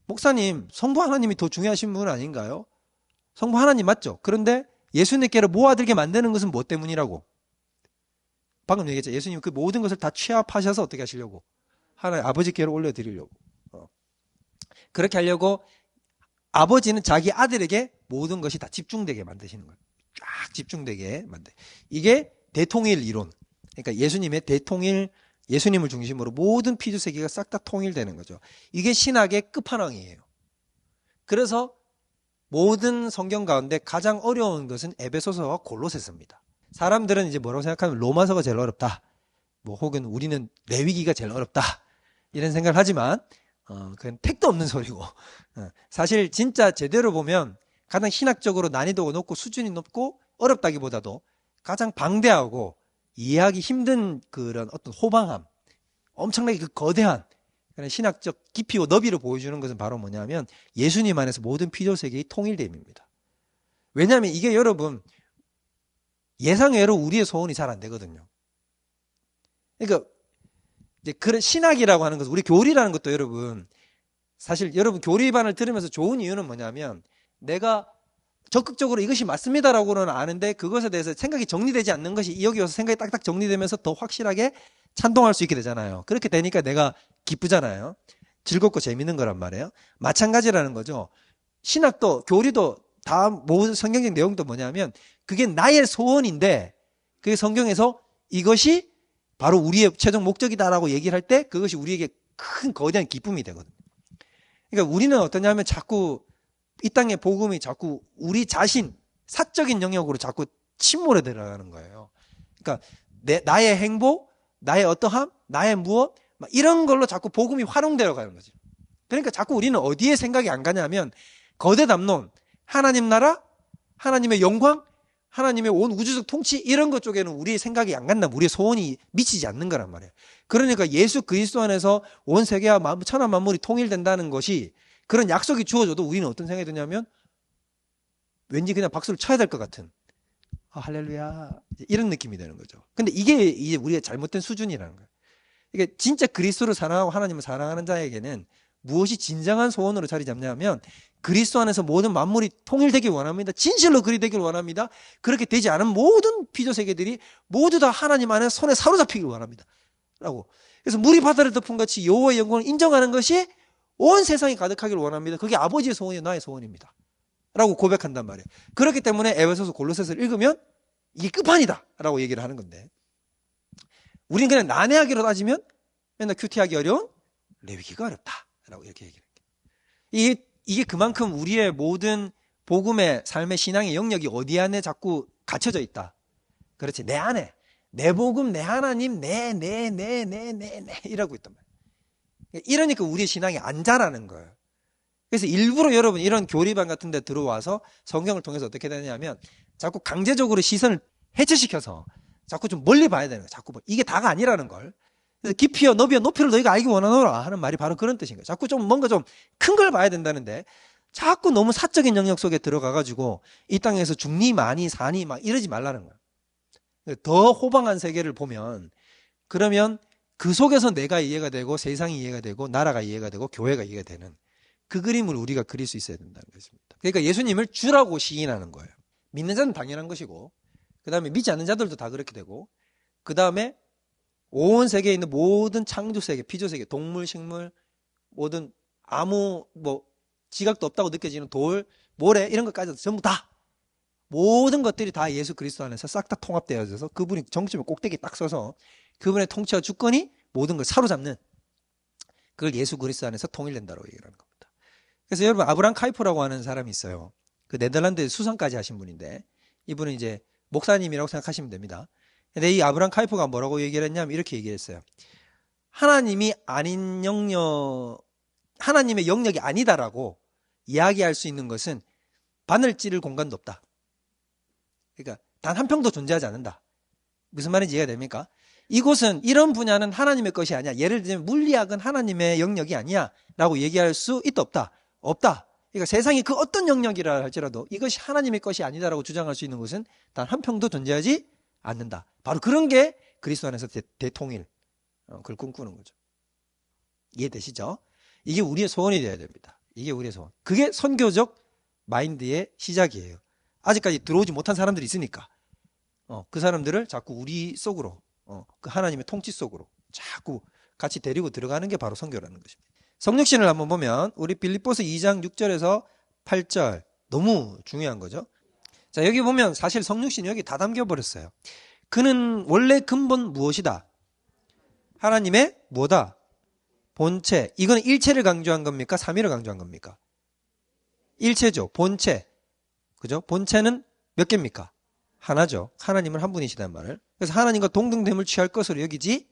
목사님, 성부 하나님이 더 중요하신 분 아닌가요? 성부 하나님 맞죠? 그런데 예수님께로 모아들게 만드는 것은 뭐 때문이라고? 방금 얘기했죠. 예수님 그 모든 것을 다 취합하셔서 어떻게 하시려고? 하나님 아버지께로 올려드리려고. 그렇게 하려고 아버지는 자기 아들에게 모든 것이 다 집중되게 만드시는 거예요. 쫙 집중되게 만들. 이게 대통일 이론. 그러니까 예수님의 대통일, 예수님을 중심으로 모든 피조 세계가 싹 다 통일되는 거죠. 이게 신학의 끝판왕이에요. 그래서 모든 성경 가운데 가장 어려운 것은 에베소서와 골로새서입니다. 사람들은 이제 뭐라고 생각하면 로마서가 제일 어렵다. 뭐 혹은 우리는 레위기가 제일 어렵다. 이런 생각을 하지만 그건 택도 없는 소리고. 사실 진짜 제대로 보면 가장 신학적으로 난이도가 높고 수준이 높고 어렵다기보다도 가장 방대하고 이해하기 힘든 그런 어떤 호방함, 엄청나게 그 거대한 그런 신학적 깊이와 너비를 보여주는 것은 바로 뭐냐면 예수님 안에서 모든 피조세계의 통일됨입니다. 왜냐하면 이게 여러분 예상외로 우리의 소원이 잘 안 되거든요. 그러니까 이제 그런 신학이라고 하는 것은 우리 교리라는 것도 여러분 사실 여러분 교리반을 들으면서 좋은 이유는 뭐냐면 내가 적극적으로 이것이 맞습니다라고는 아는데 그것에 대해서 생각이 정리되지 않는 것이 여기 와서 생각이 딱딱 정리되면서 더 확실하게 찬동할 수 있게 되잖아요. 그렇게 되니까 내가 기쁘잖아요. 즐겁고 재밌는 거란 말이에요. 마찬가지라는 거죠. 신학도 교리도 다 모든 성경적 내용도 뭐냐면 그게 나의 소원인데 그게 성경에서 이것이 바로 우리의 최종 목적이다라고 얘기를 할 때 그것이 우리에게 큰 거대한 기쁨이 되거든요. 그러니까 우리는 어떠냐면 자꾸 이 땅의 복음이 자꾸 우리 자신 사적인 영역으로 자꾸 침몰해 들어가는 거예요. 그러니까 나의 행복, 나의 어떠함, 나의 무엇 막 이런 걸로 자꾸 복음이 활용되어 가는 거죠. 그러니까 자꾸 우리는 어디에 생각이 안 가냐면 거대 담론, 하나님 나라, 하나님의 영광, 하나님의 온 우주적 통치 이런 것 쪽에는 우리의 생각이 안 간다. 우리의 소원이 미치지 않는 거란 말이에요. 그러니까 예수 그리스도 안에서 온 세계와 천하 만물이 통일된다는 것이 그런 약속이 주어져도 우리는 어떤 생각이 드냐면 왠지 그냥 박수를 쳐야 될 것 같은 할렐루야 이런 느낌이 되는 거죠. 근데 이게 이제 우리의 잘못된 수준이라는 거예요. 이게 진짜 그리스도를 사랑하고 하나님을 사랑하는 자에게는 무엇이 진정한 소원으로 자리 잡냐면 그리스도 안에서 모든 만물이 통일되길 원합니다. 진실로 그리 되길 원합니다. 그렇게 되지 않은 모든 피조 세계들이 모두 다 하나님 안에 손에 사로잡히길 원합니다. 라고. 그래서 물이 바다를 덮은 같이 여호와의 영광을 인정하는 것이 온 세상이 가득하길 원합니다. 그게 아버지의 소원이요 나의 소원입니다. 라고 고백한단 말이에요. 그렇기 때문에 에베소서 골로새서를 읽으면 이게 끝판이다 라고 얘기를 하는 건데 우리는 그냥 난해하기로 따지면 맨날 큐티하기 어려운 레위기가 어렵다 라고 이렇게 얘기를 해요. 이게 그만큼 우리의 모든 복음의 삶의 신앙의 영역이 어디 안에 자꾸 갇혀져 있다. 그렇지. 내 안에 내 복음, 내 하나님, 내 이라고 있단 말이에요. 이러니까 우리의 신앙이 안 자라는 거예요. 그래서 일부러 여러분 이런 교리반 같은 데 들어와서 성경을 통해서 어떻게 되냐면 자꾸 강제적으로 시선을 해체시켜서 자꾸 좀 멀리 봐야 되는 거예요. 자꾸 이게 다가 아니라는 걸. 그래서 깊이와 너비와 높이를 너희가 알기 원하노라 하는 말이 바로 그런 뜻인 거예요. 자꾸 좀 뭔가 좀 큰 걸 봐야 된다는데 자꾸 너무 사적인 영역 속에 들어가가지고 이 땅에서 중니 많이 사니 막 이러지 말라는 거예요. 더 호방한 세계를 보면 그러면 그 속에서 내가 이해가 되고 세상이 이해가 되고 나라가 이해가 되고 교회가 이해가 되는 그 그림을 우리가 그릴 수 있어야 된다는 것입니다. 그러니까 예수님을 주라고 시인하는 거예요. 믿는 자는 당연한 것이고 그 다음에 믿지 않는 자들도 다 그렇게 되고 그 다음에 온 세계에 있는 모든 창조세계, 피조세계, 동물, 식물, 모든 아무 지각도 없다고 느껴지는 돌, 모래 이런 것까지 전부 다 모든 것들이 다 예수 그리스도 안에서 싹 다 통합되어져서 그분이 정점에 꼭대기에 딱 서서 그분의 통치와 주권이 모든 걸 사로잡는, 그걸 예수 그리스도 안에서 통일된다고 얘기하는 겁니다. 그래서 여러분, 아브람 카이퍼라고 하는 사람이 있어요. 그 네덜란드에 수상까지 하신 분인데, 이분은 이제 목사님이라고 생각하시면 됩니다. 근데 이 아브람 카이퍼가 뭐라고 얘기를 했냐면 이렇게 얘기했어요. 하나님이 아닌 하나님의 영역이 아니다라고 이야기할 수 있는 것은 바늘 찌를 공간도 없다. 그러니까 단 한 평도 존재하지 않는다. 무슨 말인지 이해가 됩니까? 이곳은, 이런 분야는 하나님의 것이 아니야. 예를 들면 물리학은 하나님의 영역이 아니야 라고 얘기할 수 있다 없다? 없다. 그러니까 세상이 그 어떤 영역이라 할지라도 이것이 하나님의 것이 아니다라고 주장할 수 있는 것은 단 한 평도 존재하지 않는다. 바로 그런 게 그리스도 안에서 대통일, 그걸 꿈꾸는 거죠. 이해되시죠? 이게 우리의 소원이 되어야 됩니다. 이게 우리의 소원. 그게 선교적 마인드의 시작이에요. 아직까지 들어오지 못한 사람들이 있으니까 그 사람들을 자꾸 우리 속으로, 그 하나님의 통치 속으로 자꾸 같이 데리고 들어가는 게 바로 선교라는 것입니다. 성육신을 한번 보면 우리 빌립보서 2장 6절에서 8절, 너무 중요한 거죠. 자, 여기 보면 사실 성육신이 여기 다 담겨버렸어요. 그는 원래 근본 무엇이다? 하나님의 뭐다? 본체. 이건 일체를 강조한 겁니까? 삼위를 강조한 겁니까? 일체죠. 본체. 그죠? 본체는 몇 개입니까? 하나죠. 하나님은 한 분이시단 말을. 그래서 하나님과 동등됨을 취할 것으로 여기지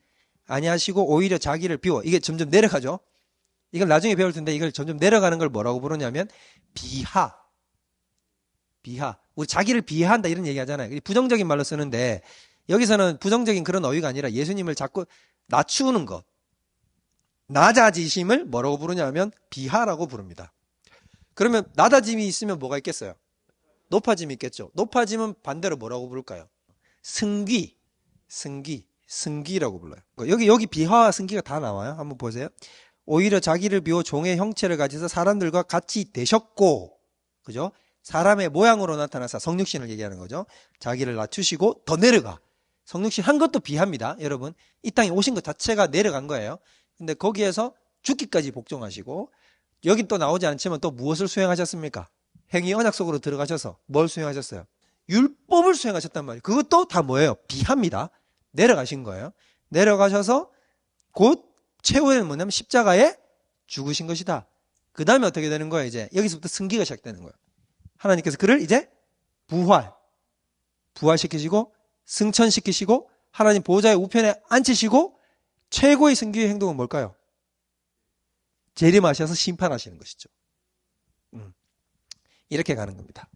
아니하시고 오히려 자기를 비워. 이게 점점 내려가죠. 이걸 나중에 배울 텐데 이걸 점점 내려가는 걸 뭐라고 부르냐면 비하. 우리 자기를 비하한다 이런 얘기 하잖아요. 부정적인 말로 쓰는데 여기서는 부정적인 그런 어휘가 아니라 예수님을 자꾸 낮추는 것. 낮아지심을 뭐라고 부르냐면 비하라고 부릅니다. 그러면 낮아짐이 있으면 뭐가 있겠어요? 높아짐이 있겠죠. 높아짐은 반대로 뭐라고 부를까요? 승기라고 불러요. 여기 비하와 승기가 다 나와요. 한번 보세요. 오히려 자기를 비워 종의 형체를 가지서 사람들과 같이 되셨고, 그죠? 사람의 모양으로 나타나서 성육신을 얘기하는 거죠. 자기를 낮추시고 더 내려가. 성육신 한 것도 비합니다. 여러분, 이 땅에 오신 것 자체가 내려간 거예요. 근데 거기에서 죽기까지 복종하시고, 여기 또 나오지 않지만 또 무엇을 수행하셨습니까? 행위 언약 속으로 들어가셔서 뭘 수행하셨어요? 율법을 수행하셨단 말이에요. 그것도 다 뭐예요? 비합니다. 내려가신 거예요. 내려가셔서 곧 최후에는 뭐냐면 십자가에 죽으신 것이다. 그 다음에 어떻게 되는 거예요? 이제 여기서부터 승기가 시작되는 거예요. 하나님께서 그를 이제 부활시키시고 승천시키시고 하나님 보좌의 우편에 앉히시고 최고의 승기의 행동은 뭘까요? 재림하셔서 심판하시는 것이죠. 이렇게 가는 겁니다.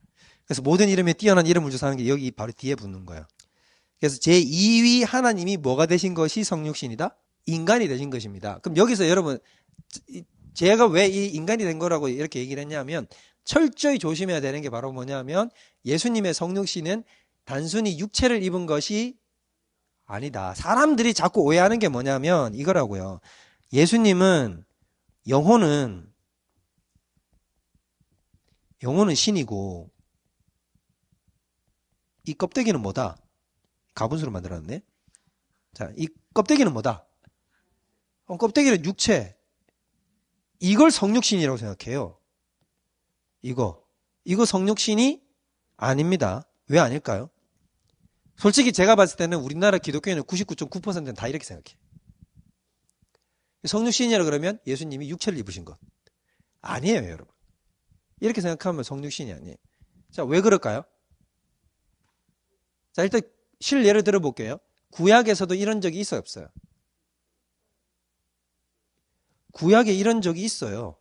그래서 모든 이름에 뛰어난 이름을 주사 하는 게 여기 바로 뒤에 붙는 거예요. 그래서 제2위 하나님이 뭐가 되신 것이 성육신이다? 인간이 되신 것입니다. 그럼 여기서 여러분, 제가 왜 이 인간이 된 거라고 이렇게 얘기를 했냐면 철저히 조심해야 되는 게 바로 뭐냐면 예수님의 성육신은 단순히 육체를 입은 것이 아니다. 사람들이 자꾸 오해하는 게 뭐냐면 이거라고요. 예수님은 영혼은 신이고 이 껍데기는 뭐다? 가분수로 만들었네. 자, 이 껍데기는 뭐다? 껍데기는 육체. 이걸 성육신이라고 생각해요. 이거 성육신이 아닙니다. 왜 아닐까요? 솔직히 제가 봤을 때는 우리나라 기독교인은 99.9%는 다 이렇게 생각해요. 성육신이라 그러면 예수님이 육체를 입으신 것. 아니에요, 여러분. 이렇게 생각하면 성육신이 아니에요. 자, 왜 그럴까요? 자, 일단 실 예를 들어볼게요. 구약에서도 이런 적이 있어요, 없어요? 구약에 이런 적이 있어요.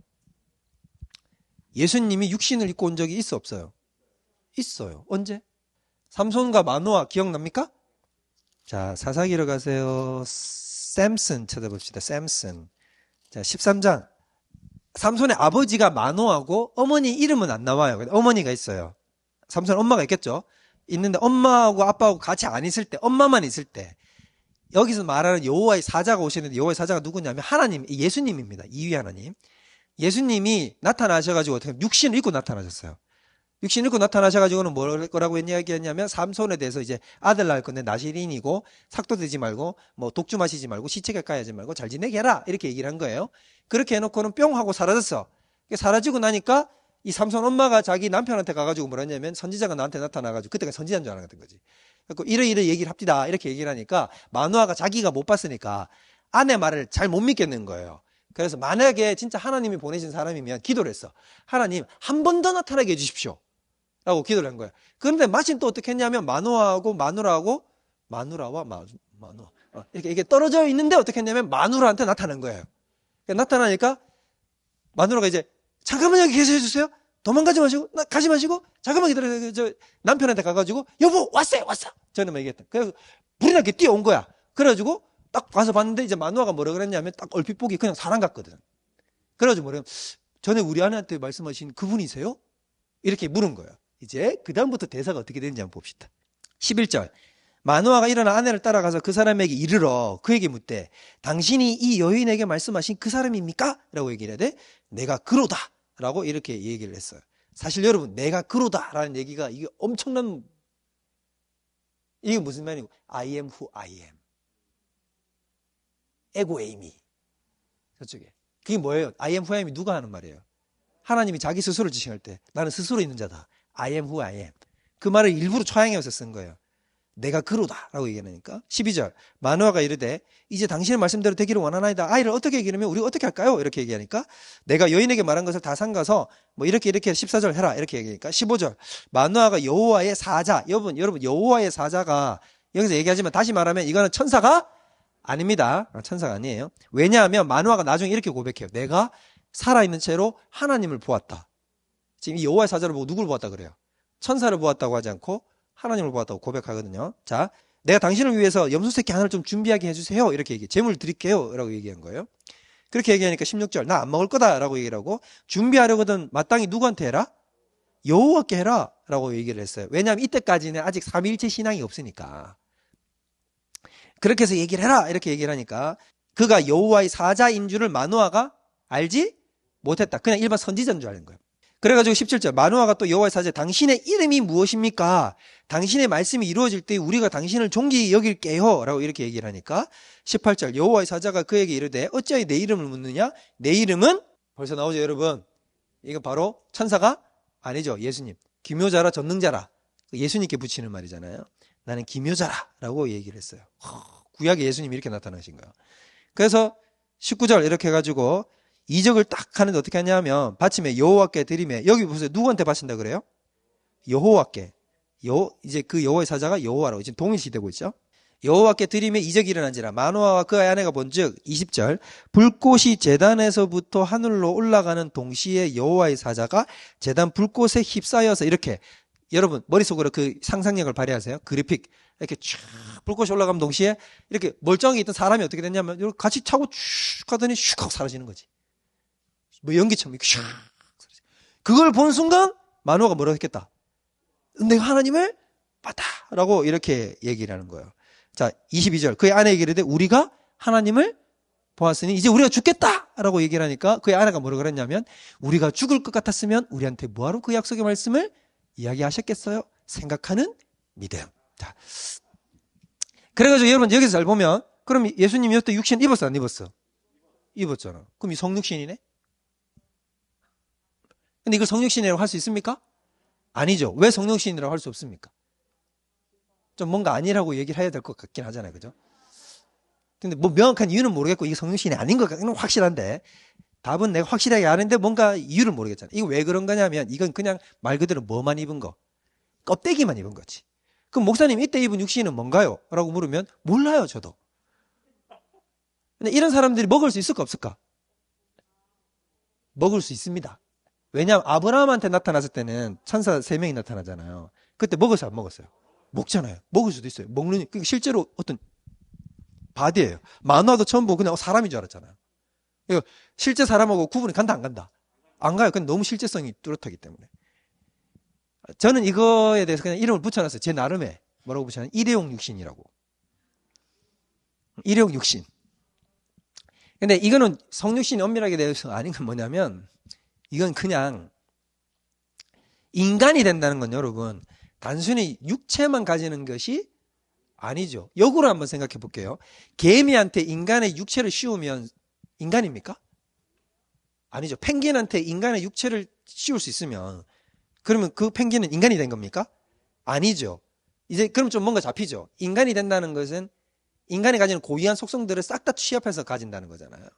예수님이 육신을 입고 온 적이 있어, 없어요? 있어요. 언제? 삼손과 마노아 기억납니까? 자, 사사기로 가세요. 샘슨 찾아봅시다. 샘슨. 자, 13장. 삼손의 아버지가 마노아고 어머니 이름은 안 나와요. 어머니가 있어요. 삼손 엄마가 있겠죠? 있는데 엄마하고 아빠하고 같이 안 있을 때, 엄마만 있을 때 여기서 말하는 여호와의 사자가 오시는데 여호와의 사자가 누구냐면 하나님, 예수님입니다. 2위 하나님. 예수님이 나타나셔가지고 어떻게 육신을 입고 나타나셨어요. 육신을 입고 나타나셔가지고는 뭐라고 이야기했냐면 삼손에 대해서 이제 아들 낳을 건데 나시린이고 삭도 되지 말고 뭐 독주 마시지 말고 시체 가까이 하지 말고 잘 지내게 해라 이렇게 얘기를 한 거예요. 그렇게 해놓고는 뿅 하고 사라졌어. 사라지고 나니까 이 삼손 엄마가 자기 남편한테 가가지고 뭐라 했냐면 선지자가 나한테 나타나가지고 그때가 선지자인 줄 알았던 거지. 그래서 이래 얘기를 합디다 이렇게 얘기를 하니까 마누아가 자기가 못 봤으니까 아내 말을 잘 못 믿겠는 거예요. 그래서 만약에 진짜 하나님이 보내신 사람이면 기도를 했어. 하나님 한 번 더 나타나게 해주십시오 라고 기도를 한 거예요. 그런데 마침 또 어떻게 했냐면 마누아하고 마누라와 마누아 이렇게 떨어져 있는데 어떻게 했냐면 마누라한테 나타난 거예요. 나타나니까 마누라가 이제 잠깐만 여기 계셔 주세요. 도망가지 마시고 가지 마시고 잠깐만 기다려요. 저 남편한테 가가지고 여보 왔어. 저는 막 얘기했다. 그래서 불이 나게 뛰어온 거야. 그래가지고 딱 가서 봤는데 이제 마누아가 뭐라 그랬냐면 딱 얼핏 보기 그냥 사람 같거든. 그래가지고 뭐래요? 전에 우리 아내한테 말씀하신 그분이세요? 이렇게 물은 거예요. 이제 그 다음부터 대사가 어떻게 되는지 한번 봅시다. 11절 마누아가 일어나 아내를 따라가서 그 사람에게 이르러 그에게 묻되 당신이 이 여인에게 말씀하신 그 사람입니까? 라고 얘기를 해야 돼. 내가 그로다 라고 이렇게 얘기를 했어요. 사실 여러분 내가 그로다 라는 얘기가 이게 엄청난 이게 무슨 말이고 I am who I am 에고에이미 저쪽에 그게 뭐예요? I am who I am이 누가 하는 말이에요? 하나님이 자기 스스로를 지칭할 때 나는 스스로 있는 자다. I am who I am 그 말을 일부러 초양해서 쓴 거예요. 내가 그로다 라고 얘기하니까 12절 마누아가 이르되 이제 당신의 말씀대로 되기를 원하나이다. 아이를 어떻게 기르면 우리가 어떻게 할까요? 이렇게 얘기하니까 내가 여인에게 말한 것을 다 삼가서 뭐 이렇게 14절 해라 이렇게 얘기하니까 15절 마누아가 여호와의 사자 여러분 여호와의 사자가 여기서 얘기하지만 다시 말하면 이거는 천사가 아닙니다. 천사가 아니에요. 왜냐하면 마누아가 나중에 이렇게 고백해요. 내가 살아있는 채로 하나님을 보았다. 지금 이 여호와의 사자를 보고 누굴 보았다 그래요? 천사를 보았다고 하지 않고 하나님을 보았다고 고백하거든요. 자, 내가 당신을 위해서 염소새끼 하나를 좀 준비하게 해주세요. 이렇게 얘기해. 재물 드릴게요. 라고 얘기한 거예요. 그렇게 얘기하니까 16절 나 안 먹을 거다 라고 얘기를 하고 준비하려거든 마땅히 누구한테 해라? 여호와께 해라 라고 얘기를 했어요. 왜냐하면 이때까지는 아직 삼위일체 신앙이 없으니까. 그렇게 해서 얘기를 해라 이렇게 얘기를 하니까 그가 여호와의 사자인 줄을 마누아가 알지 못했다. 그냥 일반 선지자인 줄 아는 거예요. 그래가지고 17절 마누아가 또 여호와의 사자에 당신의 이름이 무엇입니까? 당신의 말씀이 이루어질 때 우리가 당신을 존귀히 여길게요 라고 이렇게 얘기를 하니까 18절 여호와의 사자가 그에게 이르되 어찌하여 내 이름을 묻느냐? 내 이름은 벌써 나오죠 여러분. 이거 바로 천사가 아니죠. 예수님. 기묘자라 전능자라 예수님께 붙이는 말이잖아요. 나는 기묘자라 라고 얘기를 했어요. 구약의 예수님이 이렇게 나타나신 거예요. 그래서 19절 이렇게 해가지고 이적을 딱 하는데 어떻게 하냐면 받침에 여호와께 드리매 여기 보세요. 누구한테 바친다 그래요? 여호와께. 이제 그 여호와의 사자가 여호와라고 지금 동일시되고 있죠. 여호와께 드리매 이적이 일어난지라 마누아와 그의 아내가 본즉 20절 불꽃이 제단에서부터 하늘로 올라가는 동시에 여호와의 사자가 제단 불꽃에 휩싸여서 이렇게 여러분 머릿속으로 그 상상력을 발휘하세요. 그래픽 이렇게 쭉 불꽃이 올라가면 동시에 이렇게 멀쩡히 있던 사람이 어떻게 됐냐면 이렇게 같이 차고 쭉 가더니 슉 하고 사라지는 거지. 뭐 연기처럼 이렇게 슉 그걸 본 순간 마누아가 뭐라고 했겠다. 내가 하나님을 봤다 라고 이렇게 얘기를 하는 거예요. 자 22절 그의 아내에게 이르되 우리가 하나님을 보았으니 이제 우리가 죽겠다 라고 얘기를 하니까 그의 아내가 뭐라고 그랬냐면 우리가 죽을 것 같았으면 우리한테 뭐하러 그 약속의 말씀을 이야기하셨겠어요? 생각하는 믿음. 자, 그래가지고 여러분 여기서 잘 보면 그럼 예수님이 이때 육신 입었어 안 입었어? 입었잖아. 그럼 이 성육신이네? 근데 이걸 성육신이라고 할 수 있습니까? 아니죠. 왜 성육신이라고 할 수 없습니까? 좀 뭔가 아니라고 얘기를 해야 될 것 같긴 하잖아요. 그죠? 근데 뭐 명확한 이유는 모르겠고 이게 성육신이 아닌 것 같기는 확실한데 답은 내가 확실하게 아는데 뭔가 이유를 모르겠잖아. 이거 왜 그런 거냐면 이건 그냥 말 그대로 뭐만 입은 거. 껍데기만 입은 거지. 그럼 목사님 이때 입은 육신은 뭔가요? 라고 물으면 몰라요 저도. 근데 이런 사람들이 먹을 수 있을까 없을까? 먹을 수 있습니다. 왜냐하면 아브라함한테 나타났을 때는 천사 3명이 나타나잖아요. 그때 먹었어요 안 먹었어요? 먹잖아요. 먹을 수도 있어요. 먹는 실제로 어떤 바디예요. 만화도 처음 보고 그냥 사람인 줄 알았잖아요. 이거 실제 사람하고 구분이 간다 안 간다? 안 가요. 그냥 너무 실제성이 뚜렷하기 때문에. 저는 이거에 대해서 그냥 이름을 붙여놨어요. 제 나름의 뭐라고 붙여놨어요? 일회용 육신이라고. 일회용 육신. 근데 이거는 성육신이 엄밀하게 대해서 아닌 건 뭐냐면 이건 그냥 인간이 된다는 건 여러분 단순히 육체만 가지는 것이 아니죠. 역으로 한번 생각해 볼게요. 개미한테 인간의 육체를 씌우면 인간입니까? 아니죠. 펭귄한테 인간의 육체를 씌울 수 있으면 그러면 그 펭귄은 인간이 된 겁니까? 아니죠. 이제 그럼 좀 뭔가 잡히죠. 인간이 된다는 것은 인간이 가지는 고유한 속성들을 싹 다 취합해서 가진다는 거잖아요.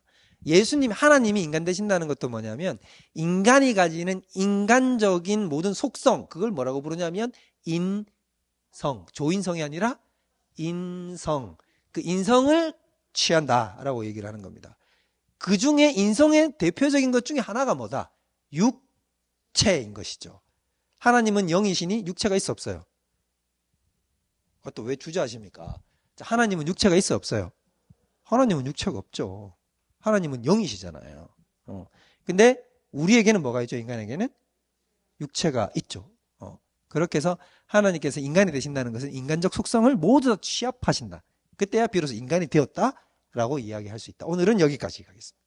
예수님, 하나님이 인간 되신다는 것도 뭐냐면 인간이 가지는 인간적인 모든 속성, 그걸 뭐라고 부르냐면 인성, 조인성이 아니라 인성. 그 인성을 취한다라고 얘기를 하는 겁니다. 그 중에 인성의 대표적인 것 중에 하나가 뭐다? 육체인 것이죠. 하나님은 영이시니 육체가 있어 없어요? 그것도 왜 주저하십니까? 하나님은 육체가 있어 없어요? 하나님은 육체가 없죠. 하나님은 영이시잖아요. 근데 우리에게는 뭐가 있죠? 인간에게는 육체가 있죠. 그렇게 해서 하나님께서 인간이 되신다는 것은 인간적 속성을 모두 다 취합하신다. 그때야 비로소 인간이 되었다라고 이야기할 수 있다. 오늘은 여기까지 가겠습니다.